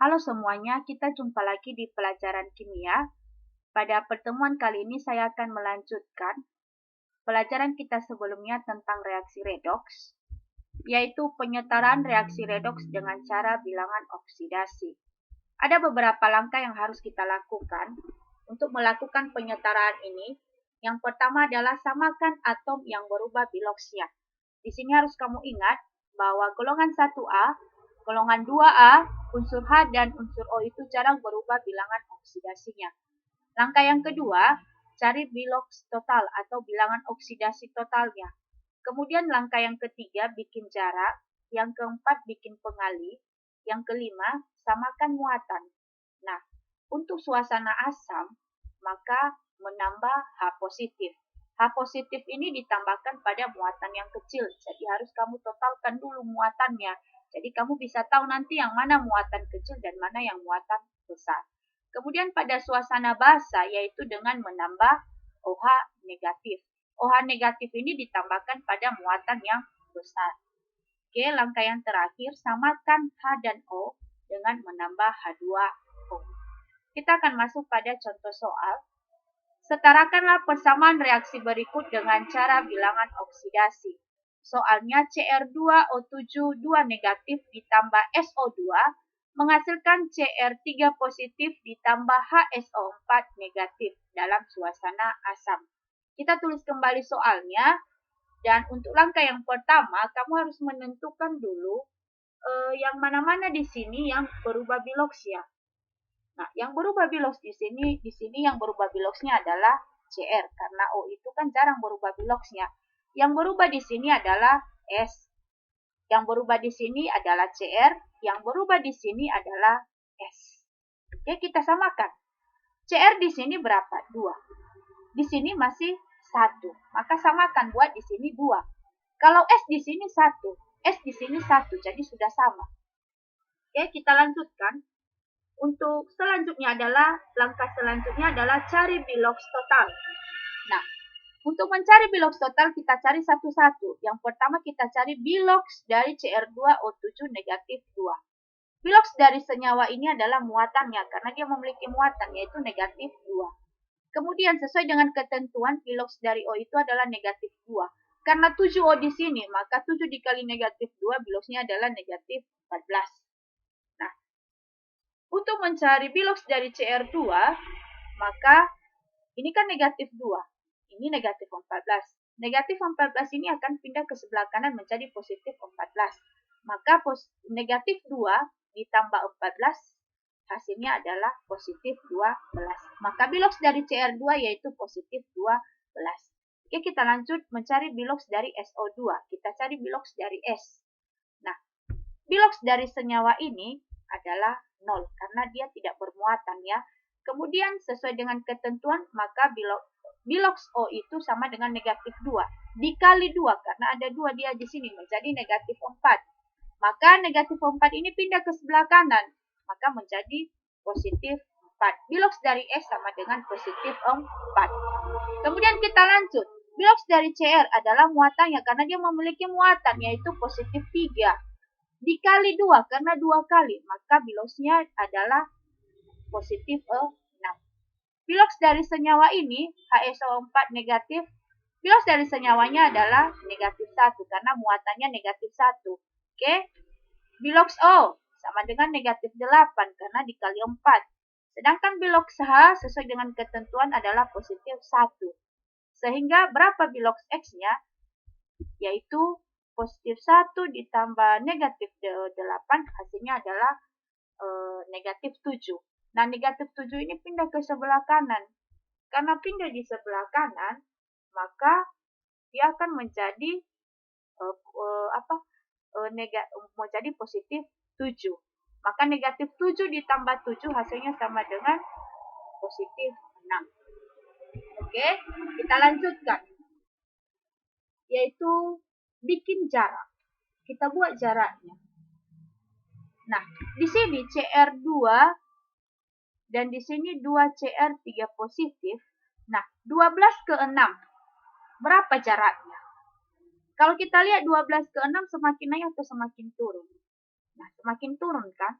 Halo semuanya, kita jumpa lagi di pelajaran kimia. Pada pertemuan kali ini saya akan melanjutkan pelajaran kita sebelumnya tentang reaksi redoks, yaitu penyetaraan reaksi redoks dengan cara bilangan oksidasi. Ada beberapa langkah yang harus kita lakukan untuk melakukan penyetaraan ini. Yang pertama adalah samakan atom yang berubah biloksnya. Di sini harus kamu ingat bahwa golongan 1A, golongan 2A, unsur H dan unsur O itu jarang berubah bilangan oksidasinya. Langkah yang kedua, cari biloks total atau bilangan oksidasi totalnya. Kemudian langkah yang ketiga, bikin jarak. Yang keempat, bikin pengali. Yang kelima, samakan muatan. Nah, untuk suasana asam, maka menambah H positif. H positif ini ditambahkan pada muatan yang kecil, jadi harus kamu totalkan dulu muatannya. Jadi kamu bisa tahu nanti yang mana muatan kecil dan mana yang muatan besar. Kemudian pada suasana basa, yaitu dengan menambah OH negatif. OH negatif ini ditambahkan pada muatan yang besar. Oke, langkah yang terakhir, samakan H dan O dengan menambah H2O. Kita akan masuk pada contoh soal. Setarakanlah persamaan reaksi berikut dengan cara bilangan oksidasi. Soalnya Cr2O7 2 negatif ditambah SO2 menghasilkan Cr3 positif ditambah HSO4 negatif dalam suasana asam. Kita tulis kembali soalnya, dan untuk langkah yang pertama kamu harus menentukan dulu yang mana-mana di sini yang berubah biloks ya. Nah, yang berubah biloks di sini yang berubah biloksnya adalah Cr, karena O itu kan jarang berubah biloksnya. Yang berubah di sini adalah S. Yang berubah di sini adalah Cr, yang berubah di sini adalah S. Oke, kita samakan. Cr di sini berapa? 2. Di sini masih 1. Maka samakan, buat di sini 2. Kalau S di sini 1, S di sini 1, jadi sudah sama. Oke, kita lanjutkan. Untuk selanjutnya adalah, langkah selanjutnya adalah cari biloks total. Nah, untuk mencari biloks total kita cari satu-satu. Yang pertama kita cari biloks dari Cr2O7 negatif 2. Biloks dari senyawa ini adalah muatannya, karena dia memiliki muatan, yaitu negatif 2. Kemudian sesuai dengan ketentuan, biloks dari O itu adalah negatif 2. Karena 7O di sini, maka 7 dikali negatif 2, biloksnya adalah negatif 14. Untuk mencari biloks dari Cr2, maka ini kan negatif 2. Ini negatif 14. Negatif 14 ini akan pindah ke sebelah kanan menjadi positif 14. Maka negatif 2 ditambah 14, hasilnya adalah positif 12. Maka biloks dari Cr2 yaitu positif 12. Oke, kita lanjut mencari biloks dari SO2. Kita cari biloks dari S. Nah, biloks dari senyawa ini adalah 0 karena dia tidak bermuatan ya. Kemudian sesuai dengan ketentuan maka biloks O itu sama dengan negatif 2 dikali 2 karena ada 2 dia di sini menjadi negatif 4. Maka negatif 4 ini pindah ke sebelah kanan maka menjadi positif 4. Biloks dari S sama dengan positif 4. Kemudian kita lanjut. Biloks dari Cr adalah muatannya karena dia memiliki muatan yaitu positif 3. Dikali 2 karena 2 kali, maka biloksnya adalah positif 6. Biloks dari senyawa ini, HSO4 negatif, biloks dari senyawanya adalah negatif 1 karena muatannya negatif 1. Oke, biloks O sama dengan negatif 8 karena dikali 4. Sedangkan biloks H sesuai dengan ketentuan adalah positif 1. Sehingga berapa biloks X-nya? Yaitu positif 1 ditambah negatif 8 hasilnya adalah negatif 7. Nah, negatif 7 ini pindah ke sebelah kanan. Karena pindah di sebelah kanan, maka dia akan menjadi menjadi positif 7. Maka negatif 7 ditambah 7 hasilnya sama dengan positif 6. Oke, kita lanjutkan. Yaitu bikin jarak. Kita buat jaraknya. Nah, di sini Cr2 dan di sini 2Cr3 positif. Nah, 12 ke 6. Berapa jaraknya? Kalau kita lihat 12 ke 6 semakin naik atau semakin turun? Nah, semakin turun kan?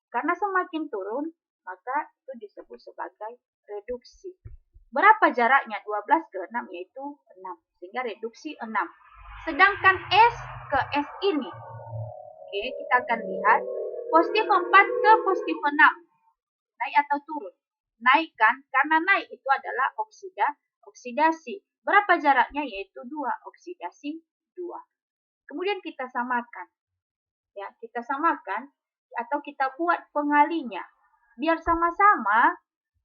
Karena semakin turun, maka itu disebut sebagai reduksi. Berapa jaraknya? 12 ke 6 yaitu 6. Sehingga reduksi 6. Sedangkan S ke S ini, oke, kita akan lihat positif 4 ke positif 6. Naik atau turun? Naik kan? Karena naik itu adalah oksidasi. Berapa jaraknya? Yaitu 2. Oksidasi 2. Kemudian kita samakan. Ya, kita samakan atau kita buat pengalinya. Biar sama-sama,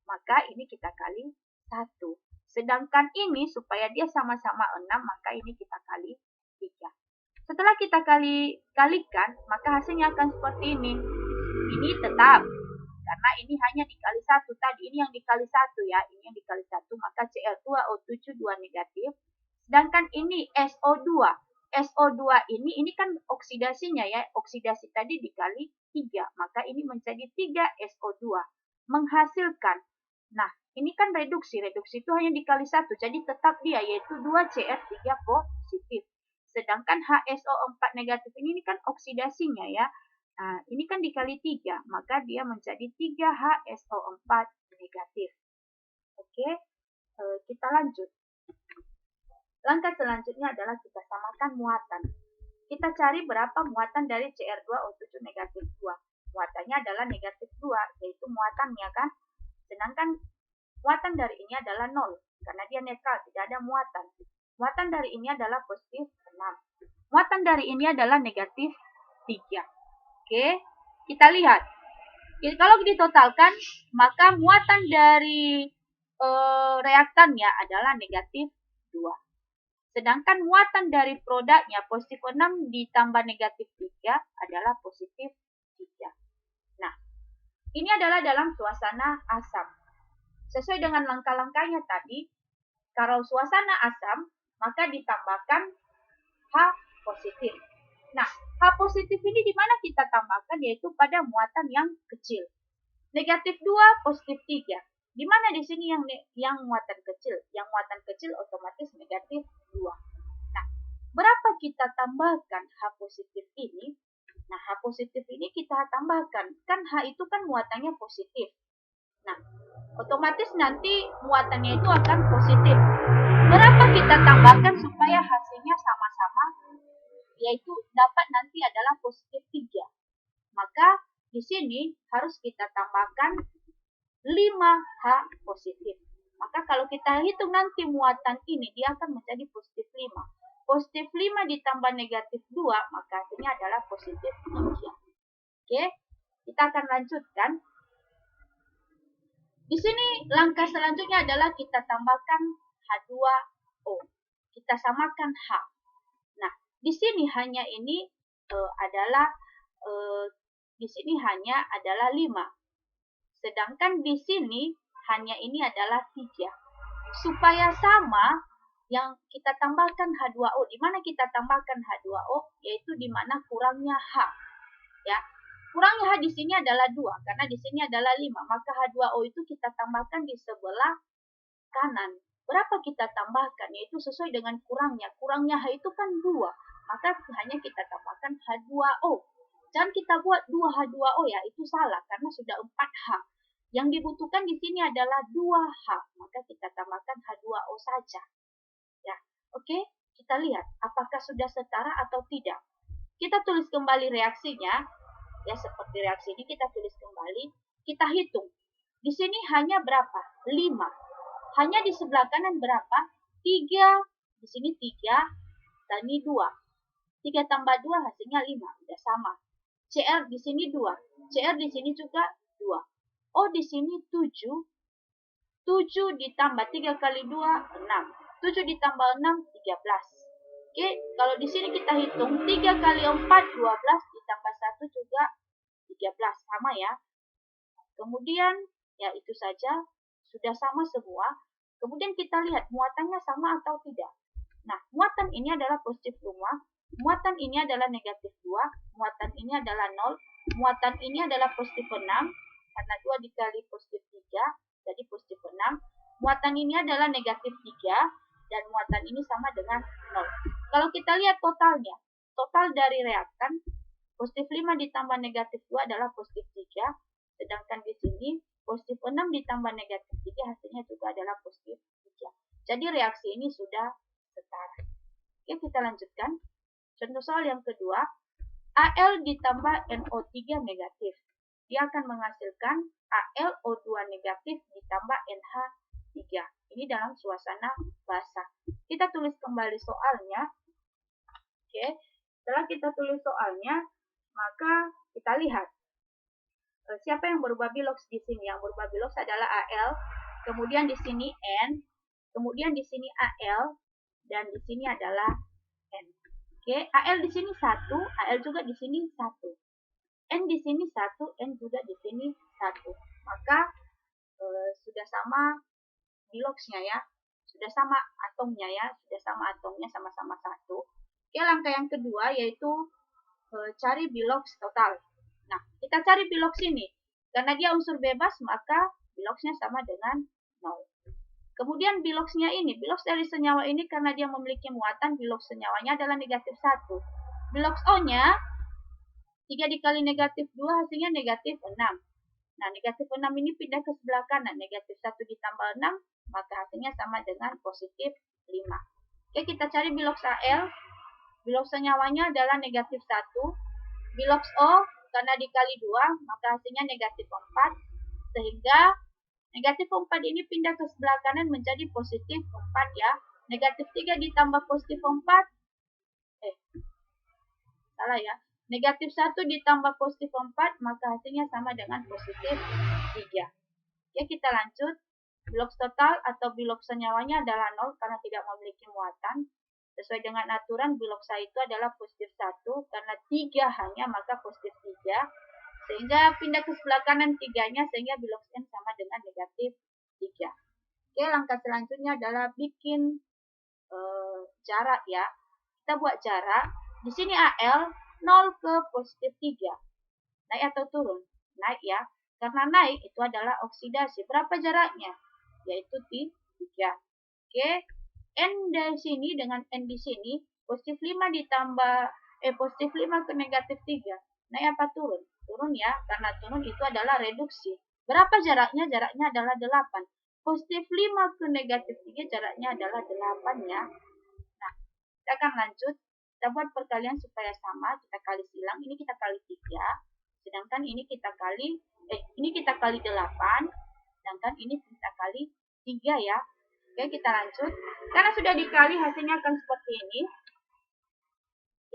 maka ini kita kali 1. Sedangkan ini supaya dia sama-sama 6, maka ini kita kali 3. Setelah kita kalikan, maka hasilnya akan seperti ini. Ini tetap, karena ini hanya dikali 1. Tadi ini yang dikali 1 ya, ini yang dikali 1, maka Cl2O7 2 negatif. Sedangkan ini SO2. SO2 ini kan oksidasinya ya, oksidasi tadi dikali 3, maka ini menjadi 3 SO2. Menghasilkan, nah ini kan reduksi itu hanya dikali 1, jadi tetap dia yaitu 2 Cr3 positif. Sedangkan HSO4 negatif ini kan oksidasinya ya, nah ini kan dikali 3, maka dia menjadi 3 HSO4 negatif. Oke, kita lanjut. Langkah selanjutnya adalah kita samakan muatan. Kita cari berapa muatan dari Cr2O7 negatif 2. Muatannya adalah negatif 2, yaitu muatannya kan. Sedangkan muatan dari ini adalah 0, karena dia netral, tidak ada muatan. Muatan dari ini adalah positif 6. Muatan dari ini adalah negatif 3. Oke, kita lihat. Jadi, kalau ditotalkan, maka muatan dari reaktannya adalah negatif 2. Sedangkan muatan dari produknya positif 6 ditambah negatif 3 adalah positif 3. Nah, ini adalah dalam suasana asam. Sesuai dengan langkah-langkahnya tadi, kalau suasana asam, maka ditambahkan H positif. Nah, H positif ini di mana kita tambahkan? Yaitu pada muatan yang kecil. Negatif 2, positif 3. Di mana di sini yang muatan kecil? Yang muatan kecil otomatis negatif 2. Nah, berapa kita tambahkan H positif ini? Nah, H positif ini kita tambahkan. Kan H itu kan muatannya positif. Nah, otomatis nanti muatannya itu akan positif. Berapa kita tambahkan supaya hasilnya sama-sama? Yaitu dapat nanti adalah positif 3. Maka di sini harus kita tambahkan 5H positif. Maka kalau kita hitung nanti muatan ini, dia akan menjadi positif 5. Positif 5 ditambah negatif 2, maka hasilnya adalah positif 3. Oke, kita akan lanjutkan. Di sini langkah selanjutnya adalah kita tambahkan H2O. Kita samakan H. Nah, di sini hanya ini di sini hanya adalah 5. Sedangkan di sini hanya ini adalah 3. Supaya sama, yang kita tambahkan H2O. Di mana kita tambahkan H2O? Yaitu di mana kurangnya H. Ya, kurangnya H di sini adalah 2. Karena di sini adalah 5. Maka H2O itu kita tambahkan di sebelah kanan. Berapa kita tambahkan? Yaitu sesuai dengan kurangnya. Kurangnya H itu kan 2. Maka hanya kita tambahkan H2O. Jangan kita buat 2H2O ya, itu salah karena sudah 4H. Yang dibutuhkan di sini adalah 2H, maka kita tambahkan H2O saja. Ya, oke, kita lihat apakah sudah setara atau tidak. Kita tulis kembali reaksinya, ya seperti reaksi ini kita tulis kembali, kita hitung. Di sini hanya berapa? 5. Hanya di sebelah kanan berapa? 3, di sini 3, dan ini 2. 3 tambah 2 hasilnya 5, sudah sama. CR di sini 2, CR di sini juga 2. O di sini 7. 7 ditambah 3 kali 2, 6. 7 ditambah 6, 13. Oke, kalau di sini kita hitung 3 kali 4, 12 ditambah 1 juga 13. Sama ya. Kemudian, ya itu saja. Sudah sama semua. Kemudian kita lihat muatannya sama atau tidak. Nah, muatan ini adalah positif 5. Muatan ini adalah negatif 2. Muatan ini adalah 0. Muatan ini adalah positif 6. Karena 2 dikali positif 3, jadi positif 6. Muatan ini adalah negatif 3, dan muatan ini sama dengan 0. Kalau kita lihat totalnya, total dari reaktan Positif 5 ditambah negatif 2 adalah positif 3. Sedangkan di sini positif 6 ditambah negatif 3 hasilnya juga adalah positif 3. Jadi reaksi ini sudah setara. Oke, kita lanjutkan. Contoh soal yang kedua, Al ditambah NO3 negatif. Dia akan menghasilkan AlO2 negatif ditambah NH3. Ini dalam suasana basah. Kita tulis kembali soalnya. Oke, setelah kita tulis soalnya, maka kita lihat siapa yang berubah biloks di sini. Yang berubah biloks adalah Al, kemudian di sini N, kemudian di sini Al, dan di sini adalah N. Oke, Al di sini 1, Al juga di sini 1. N di sini 1, N juga di sini 1. Maka sudah sama biloksnya ya. Sudah sama atomnya ya, sudah sama atomnya, sama-sama 1. Oke, langkah yang kedua yaitu cari biloks total. Nah, kita cari biloks ini. Karena dia unsur bebas, maka biloksnya sama dengan 0. Kemudian biloksnya ini, biloks dari senyawa ini karena dia memiliki muatan, biloks senyawanya adalah negatif 1. Biloks O-nya, 3 dikali negatif 2 hasilnya negatif 6. Nah, negatif 6 ini pindah ke sebelah kanan. Negatif 1 ditambah 6, maka hasilnya sama dengan positif 5. Oke, kita cari biloks Al. Biloks senyawanya adalah negatif 1. Biloks O, karena dikali 2, maka hasilnya negatif 4. Sehingga negatif 4 ini pindah ke sebelah kanan menjadi positif 4 ya. Negatif 3 ditambah positif 4. Salah ya. Negatif 1 ditambah positif 4, maka hasilnya sama dengan positif 3. Oke, kita lanjut. Biloks total atau biloks senyawanya adalah 0 karena tidak memiliki muatan. Sesuai dengan aturan, biloksa itu adalah positif 1, karena 3 hanya, maka positif 3. Sehingga pindah ke sebelah kanan 3-nya, sehingga biloks N sama dengan negatif 3. Oke, langkah selanjutnya adalah bikin jarak ya. Kita buat jarak. Di sini Al 0 ke positif 3. Naik atau turun? Naik ya. Karena naik itu adalah oksidasi. Berapa jaraknya? Yaitu 3. Oke. N dari sini dengan N di sini, positif 5 ditambah, positif 5 ke negatif 3. Naik apa turun? Turun ya, karena turun itu adalah reduksi. Berapa jaraknya? Jaraknya adalah 8. Positif 5 ke negatif 3 jaraknya adalah 8 ya. Nah, kita akan lanjut. Kita buat perkalian supaya sama, kita kali silang, ini kita kali 3. Sedangkan ini kita kali, ini kita kali 8. Sedangkan ini kita kali 3 ya. Oke, kita lanjut. Karena sudah dikali, hasilnya akan seperti ini.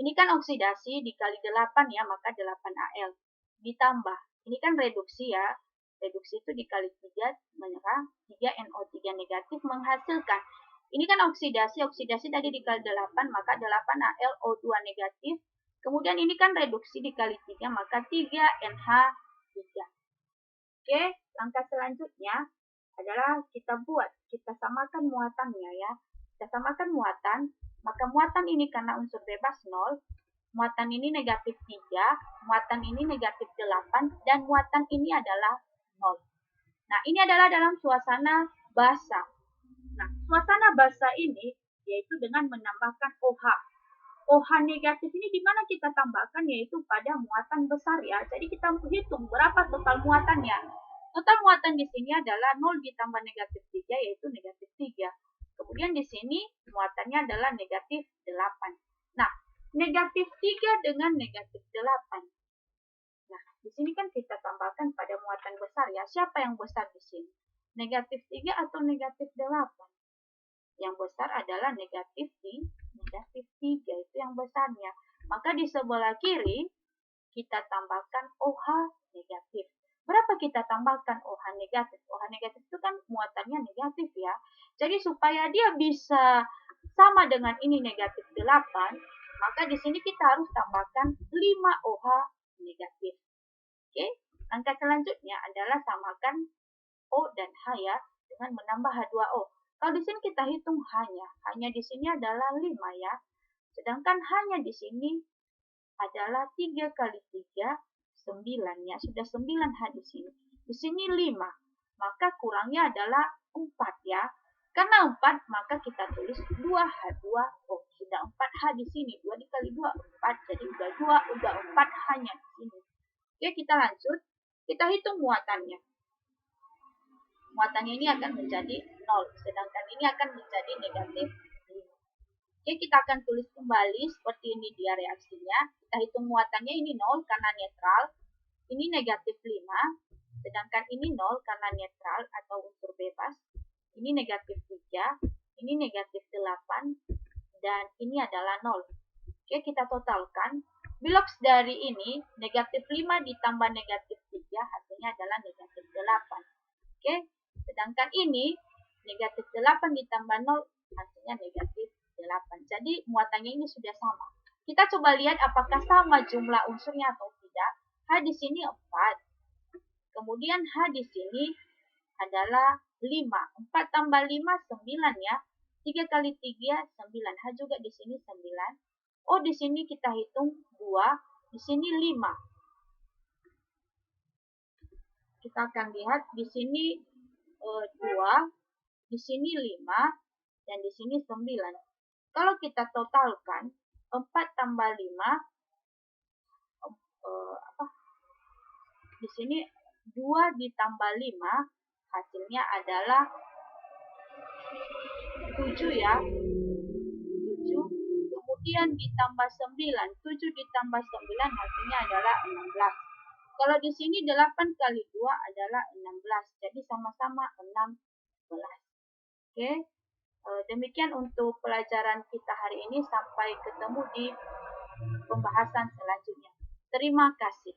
Ini kan oksidasi dikali 8 ya, maka 8Al. Ditambah, ini kan reduksi ya. Reduksi itu dikali 3, menyerah 3NO3 negatif menghasilkan. Ini kan oksidasi, oksidasi tadi dikali 8, maka 8AlO2 negatif. Kemudian ini kan reduksi dikali 3, maka 3NH3. Oke, langkah selanjutnya adalah kita samakan muatannya ya. Kita samakan muatan, maka muatan ini karena unsur bebas 0, muatan ini negatif 3, muatan ini negatif 8, dan muatan ini adalah 0. Nah, ini adalah dalam suasana basah. Nah, suasana basah ini yaitu dengan menambahkan OH. OH negatif ini di mana kita tambahkan yaitu pada muatan besar ya. Jadi kita hitung berapa total muatannya. Total muatan di sini adalah 0 ditambah negatif 3 yaitu negatif 3. Kemudian di sini muatannya adalah negatif 8. Nah, negatif 3 dengan negatif 8. Nah, di sini kan kita tambahkan pada muatan besar ya. Siapa yang besar di sini? Negatif 3 atau negatif 8? Yang besar adalah negatif 3, itu yang besarnya. Maka di sebelah kiri kita tambahkan OH negatif. Berapa kita tambahkan OH negatif? OH negatif itu kan muatannya negatif ya. Jadi supaya dia bisa sama dengan ini negatif 8, maka di sini kita harus tambahkan 5 OH negatif. Oke, langkah selanjutnya adalah samakan O dan H ya dengan menambah H2O. Kalau di sini kita hitung hanya di sini adalah 5 ya. Sedangkan hanya di sini adalah 3 kali 3, 9 ya. Sudah 9 H di sini. Di sini 5. Maka kurangnya adalah 4 ya. Karena 4, maka kita tulis 2H2O. Udah 4H di sini. 2 dikali 2, 4. Jadi udah 2, udah 4H-nya di sini. Oke, kita lanjut. Kita hitung muatannya. Muatannya ini akan menjadi 0. Sedangkan ini akan menjadi negatif 5. Oke, kita akan tulis kembali seperti ini dia reaksinya. Kita hitung muatannya ini 0 karena netral. Ini negatif 5. Sedangkan ini 0 karena netral atau unsur bebas. Ini negatif 3. Ini negatif 8. Dan ini adalah 0. Oke, kita totalkan. Blok dari ini, negatif 5 ditambah negatif 3, hasilnya adalah negatif 8. Oke, sedangkan ini, negatif 8 ditambah 0, hasilnya negatif 8. Jadi, muatannya ini sudah sama. Kita coba lihat apakah sama jumlah unsurnya atau tidak. H di sini 4. Kemudian H di sini adalah 5. 4 tambah 5, 9 ya. 3 kali 3, 9. H juga di sini 9. Oh, di sini kita hitung 2. Di sini 5. Kita akan lihat di sini 2. Di sini 5. Dan di sini 9. Kalau kita totalkan, 4 tambah 5, di sini 2 ditambah 5, hasilnya adalah 7 ya. 7. Kemudian ditambah 9. 7 ditambah 9 hasilnya adalah 16. Kalau di sini 8 kali 2 adalah 16. Jadi sama-sama 16. Oke. Demikian untuk pelajaran kita hari ini. Sampai ketemu di pembahasan selanjutnya. Terima kasih.